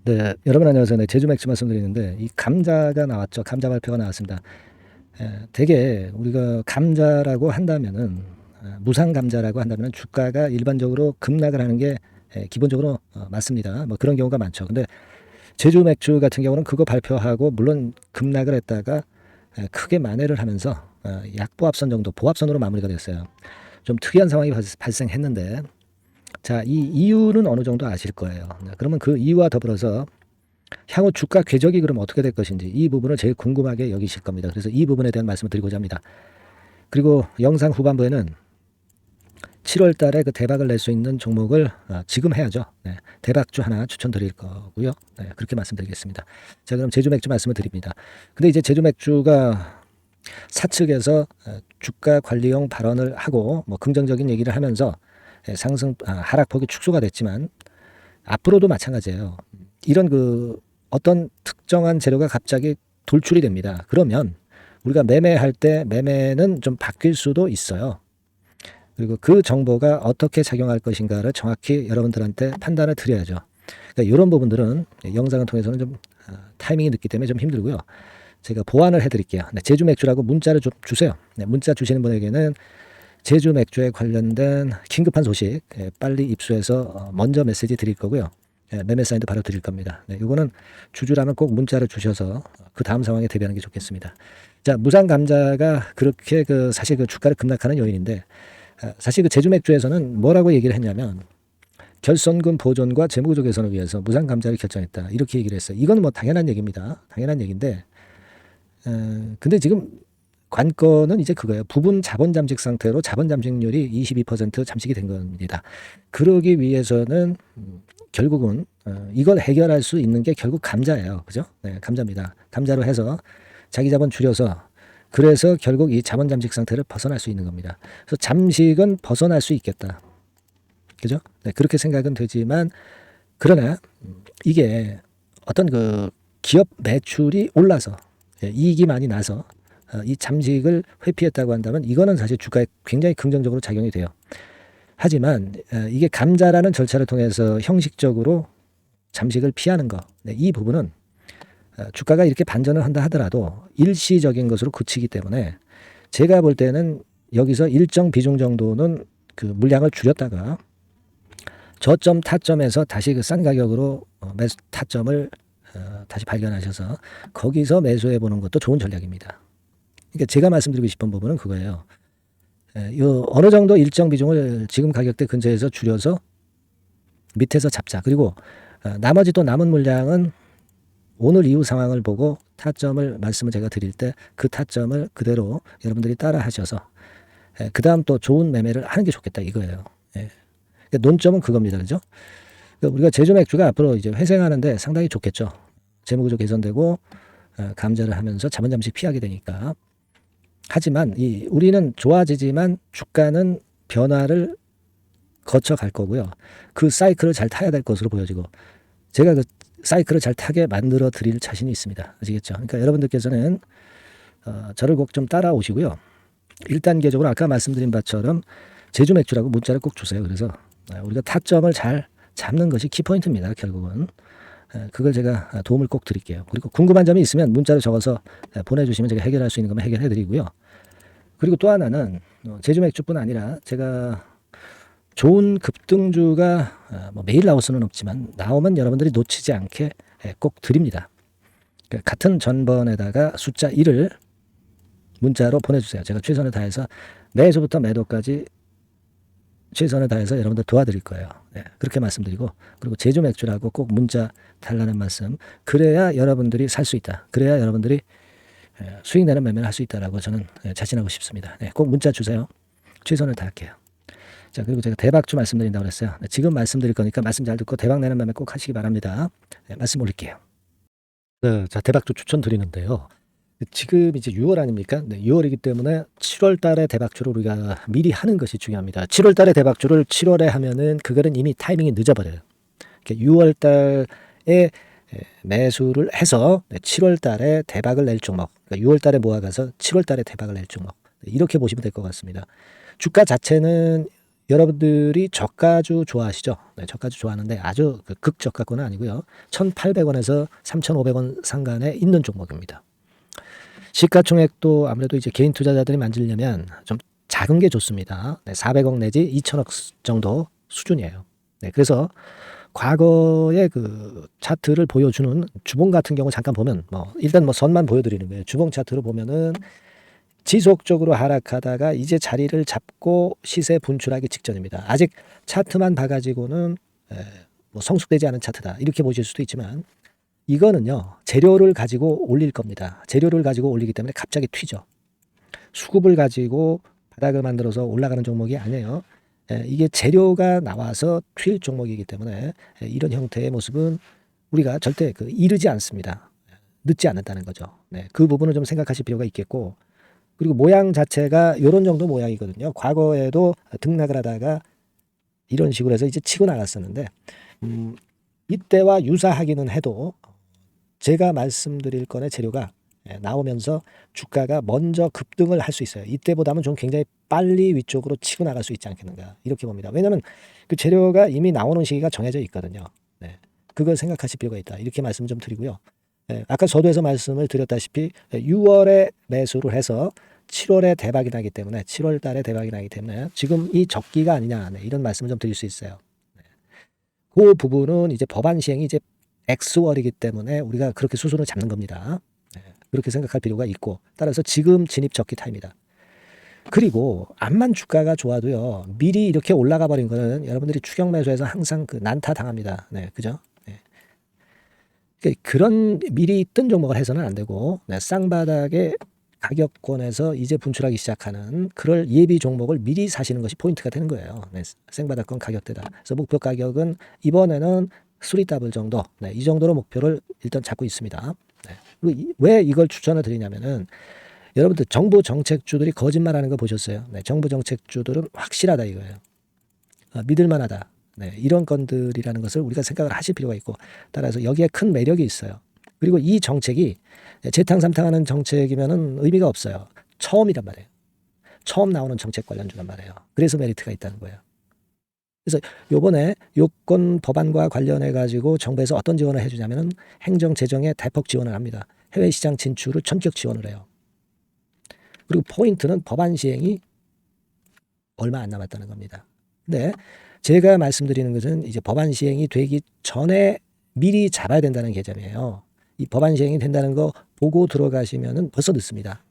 네, 여러분 안녕하세요. 네, 제주 맥주 말씀드리는데 이 감자가 나왔죠. 감자 발표가 나왔습니다. 되게 우리가 감자라고 한다면은 무상 감자라고 한다면 주가가 일반적으로 급락을 하는 게 기본적으로 맞습니다. 뭐 그런 경우가 많죠. 근데 제주 맥주 같은 경우는 그거 발표하고 물론 급락을 했다가 크게 만회를 하면서 약보합선 정도 보합선으로 마무리가 됐어요. 좀 특이한 상황이 발생했는데 자, 이 이유는 어느 정도 아실 거예요. 그러면 그 이유와 더불어서 향후 주가 궤적이 그럼 어떻게 될 것인지 이 부분을 제일 궁금하게 여기실 겁니다. 그래서 이 부분에 대한 말씀을 드리고자 합니다. 그리고 영상 후반부에는 7월 달에 그 대박을 낼 수 있는 종목을 지금 해야죠. 네, 대박주 하나 추천드릴 거고요. 네, 그렇게 말씀드리겠습니다. 자, 그럼 제주 맥주 말씀을 드립니다. 근데 이제 제주 맥주가 사측에서 주가 관리용 발언을 하고 뭐 긍정적인 얘기를 하면서 상승 하락폭이 축소가 됐지만 앞으로도 마찬가지예요. 이런 그 어떤 특정한 재료가 갑자기 돌출이 됩니다. 그러면 우리가 매매할 때 매매는 좀 바뀔 수도 있어요. 그리고 그 정보가 어떻게 작용할 것인가를 정확히 여러분들한테 판단을 드려야죠. 그러니까 이런 부분들은 영상을 통해서는 좀 타이밍이 늦기 때문에 좀 힘들고요. 제가 보완을 해드릴게요. 네, 제주 맥주라고 문자를 좀 주세요. 네, 문자 주시는 분에게는 제주 맥주에 관련된 긴급한 소식 빨리 입수해서 먼저 메시지 드릴 거고요. 매매 사인도 바로 드릴 겁니다. 네, 이거는 주주라면 꼭 문자를 주셔서 그 다음 상황에 대비하는 게 좋겠습니다. 자, 무상 감자가 그렇게 그 사실 그 주가를 급락하는 요인인데 사실 그 제주 맥주에서는 뭐라고 얘기를 했냐면 결손금 보존과 재무구조 개선을 위해서 무상 감자를 결정했다. 이렇게 얘기를 했어요. 이건 뭐 당연한 얘기입니다. 당연한 얘기인데 근데 지금 관건은 이제 그거예요. 부분 자본 잠식 상태로 자본 잠식률이 22% 잠식이 된 겁니다. 그러기 위해서는 결국은 이걸 해결할 수 있는 게 결국 감자예요. 그죠? 네, 감자입니다. 감자로 해서 자기 자본 줄여서 그래서 결국 이 자본 잠식 상태를 벗어날 수 있는 겁니다. 그래서 잠식은 벗어날 수 있겠다. 그죠? 네, 그렇게 생각은 되지만 그러나 이게 어떤 그 기업 매출이 올라서 이익이 많이 나서 이 잠식을 회피했다고 한다면 이거는 사실 주가에 굉장히 긍정적으로 작용이 돼요. 하지만 이게 감자라는 절차를 통해서 형식적으로 잠식을 피하는 거, 네, 이 부분은 주가가 이렇게 반전을 한다 하더라도 일시적인 것으로 그치기 때문에 제가 볼 때는 여기서 일정 비중 정도는 그 물량을 줄였다가 저점 타점에서 다시 그 싼 가격으로 매수 타점을 다시 발견하셔서 거기서 매수해 보는 것도 좋은 전략입니다. 그러니까 제가 말씀드리고 싶은 부분은 그거예요. 요 어느 정도 일정 비중을 지금 가격대 근처에서 줄여서 밑에서 잡자. 그리고 나머지 또 남은 물량은 오늘 이후 상황을 보고 타점을 말씀을 제가 드릴 때 그 타점을 그대로 여러분들이 따라 하셔서 그 다음 또 좋은 매매를 하는 게 좋겠다 이거예요. 그러니까 논점은 그겁니다. 그죠? 그러니까 우리가 제주 맥주가 앞으로 이제 회생하는데 상당히 좋겠죠. 재무구조 개선되고 감자를 하면서 자본 잠식 피하게 되니까. 하지만 우리는 좋아지지만 주가는 변화를 거쳐 갈 거고요. 그 사이클을 잘 타야 될 것으로 보여지고 제가 그 사이클을 잘 타게 만들어 드릴 자신이 있습니다. 아시겠죠? 그러니까 여러분들께서는 저를 꼭 좀 따라오시고요. 1단계적으로 아까 말씀드린 바처럼 제주 맥주라고 문자를 꼭 주세요. 그래서 우리가 타점을 잘 잡는 것이 키포인트입니다. 결국은. 그걸 제가 도움을 꼭 드릴게요. 그리고 궁금한 점이 있으면 문자로 적어서 보내주시면 제가 해결할 수 있는 거면 해결해 드리고요. 그리고 또 하나는 제주 맥주뿐 아니라 제가 좋은 급등주가 뭐 매일 나올 수는 없지만 나오면 여러분들이 놓치지 않게 꼭 드립니다. 같은 전번에다가 숫자 1을 문자로 보내주세요. 제가 최선을 다해서 매수부터 매도까지 최선을 다해서 여러분들 도와드릴 거예요. 네, 그렇게 말씀드리고 그리고 제주 맥주라고 꼭 문자 달라는 말씀. 그래야 여러분들이 살 수 있다. 그래야 여러분들이 수익 내는 매매를 할 수 있다라고 저는 자신하고 싶습니다. 네, 꼭 문자 주세요. 최선을 다할게요. 자, 그리고 제가 대박주 말씀드린다고 그랬어요. 네, 지금 말씀드릴 거니까 말씀 잘 듣고 대박 내는 매매 꼭 하시기 바랍니다. 네, 말씀 올릴게요. 네, 자, 대박주 추천드리는데요. 지금 이제 6월 아닙니까? 네, 6월이기 때문에 7월 달에 대박주를 우리가 미리 하는 것이 중요합니다. 7월 달에 대박주를 7월에 하면은 그거는 이미 타이밍이 늦어버려요. 6월 달에 매수를 해서 7월 달에 대박을 낼 종목, 그러니까 6월 달에 모아가서 7월 달에 대박을 낼 종목, 이렇게 보시면 될 것 같습니다. 주가 자체는 여러분들이 저가주 좋아하시죠? 네, 저가주 좋아하는데 아주 그 극저가권은 아니고요. 1,800원에서 3,500원 상간에 있는 종목입니다. 시가총액도 아무래도 이제 개인 투자자들이 만지려면 좀 작은 게 좋습니다. 네, 400억 내지 2천억 정도 수준이에요. 네, 그래서 과거의 그 차트를 보여주는 주봉 같은 경우 잠깐 보면 일단 선만 보여드리는 거예요. 주봉 차트로 보면은 지속적으로 하락하다가 이제 자리를 잡고 시세 분출하기 직전입니다. 아직 차트만 봐가지고는 성숙되지 않은 차트다 이렇게 보실 수도 있지만 이거는요 재료를 가지고 올릴 겁니다. 재료를 가지고 올리기 때문에 갑자기 튀죠. 수급을 가지고 바닥을 만들어서 올라가는 종목이 아니에요. 이게 재료가 나와서 튈 종목이기 때문에 이런 형태의 모습은 우리가 절대 이르지 않습니다. 늦지 않는다는 거죠. 네, 그 부분을 좀 생각하실 필요가 있겠고, 그리고 모양 자체가 이런 정도 모양이거든요. 과거에도 등락을 하다가 이런 식으로 해서 이제 치고 나갔었는데 이때와 유사하기는 해도 제가 말씀드릴 건의 재료가 나오면서 주가가 먼저 급등을 할 수 있어요. 이때보다는 좀 굉장히 빨리 위쪽으로 치고 나갈 수 있지 않겠는가 이렇게 봅니다. 왜냐하면 그 재료가 이미 나오는 시기가 정해져 있거든요. 네, 그걸 생각하실 필요가 있다 이렇게 말씀 좀 드리고요. 아까 서두에서 말씀을 드렸다시피 6월에 매수를 해서 7월에 대박이 나기 때문에 7월 달에 대박이 나기 때문에 지금 이 적기가 아니냐 이런 말씀을 좀 드릴 수 있어요. 그 부분은 이제 법안 시행이 이제 X월이기 때문에 우리가 그렇게 수순을 잡는 겁니다. 그렇게 생각할 필요가 있고, 따라서 지금 진입 적기 타입니다. 그리고 암만 주가가 좋아도요 미리 이렇게 올라가 버린 거는 여러분들이 추격 매수해서 항상 난타 당합니다. 네, 그죠? 그런 미리 뜬 종목을 해서는 안 되고 쌍바닥의 가격권에서 이제 분출하기 시작하는 그럴 예비 종목을 미리 사시는 것이 포인트가 되는 거예요. 생바닥권 가격대다. 그래서 목표 가격은 이번에는 3더블 정도, 이 정도로 목표를 일단 잡고 있습니다. 그리고 왜 이걸 추천을 드리냐면은 여러분들 정부 정책주들이 거짓말하는 거 보셨어요? 정부 정책주들은 확실하다 이거예요. 믿을만하다. 이런 건들이라는 것을 우리가 생각을 하실 필요가 있고, 따라서 여기에 큰 매력이 있어요. 그리고 이 정책이 재탕삼탕하는 정책이면은 의미가 없어요. 처음이란 말이에요. 처음 나오는 정책 관련주란 말이에요. 그래서 메리트가 있다는 거예요. 그래서 요번에 요건 법안과 관련해 가지고 정부에서 어떤 지원을 해주냐면은 행정 재정에 대폭 지원을 합니다. 해외 시장 진출을 전격 지원을 해요. 그리고 포인트는 법안 시행이 얼마 안 남았다는 겁니다. 근데 제가 말씀드리는 것은 이제 법안 시행이 되기 전에 미리 잡아야 된다는 개념이에요. 이 법안 시행이 된다는 거 보고 들어가시면은 벌써 늦습니다.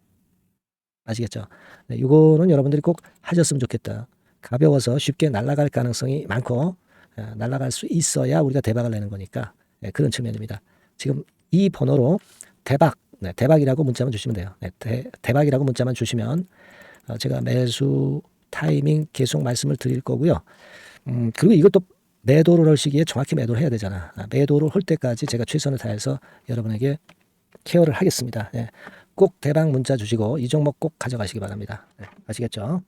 아시겠죠? 이거는 여러분들이 꼭 하셨으면 좋겠다. 가벼워서 쉽게 날아갈 가능성이 많고 날아갈 수 있어야 우리가 대박을 내는 거니까 그런 측면입니다. 지금 이 번호로 대박, 대박이라고 문자만 주시면 돼요. 대박이라고 문자만 주시면 제가 매수 타이밍 계속 말씀을 드릴 거고요. 그리고 이것도 매도를 할 시기에 정확히 매도를 해야 되잖아. 매도를 할 때까지 제가 최선을 다해서 여러분에게 케어를 하겠습니다. 꼭 대박 문자 주시고 이 종목 꼭 가져가시기 바랍니다. 아시겠죠?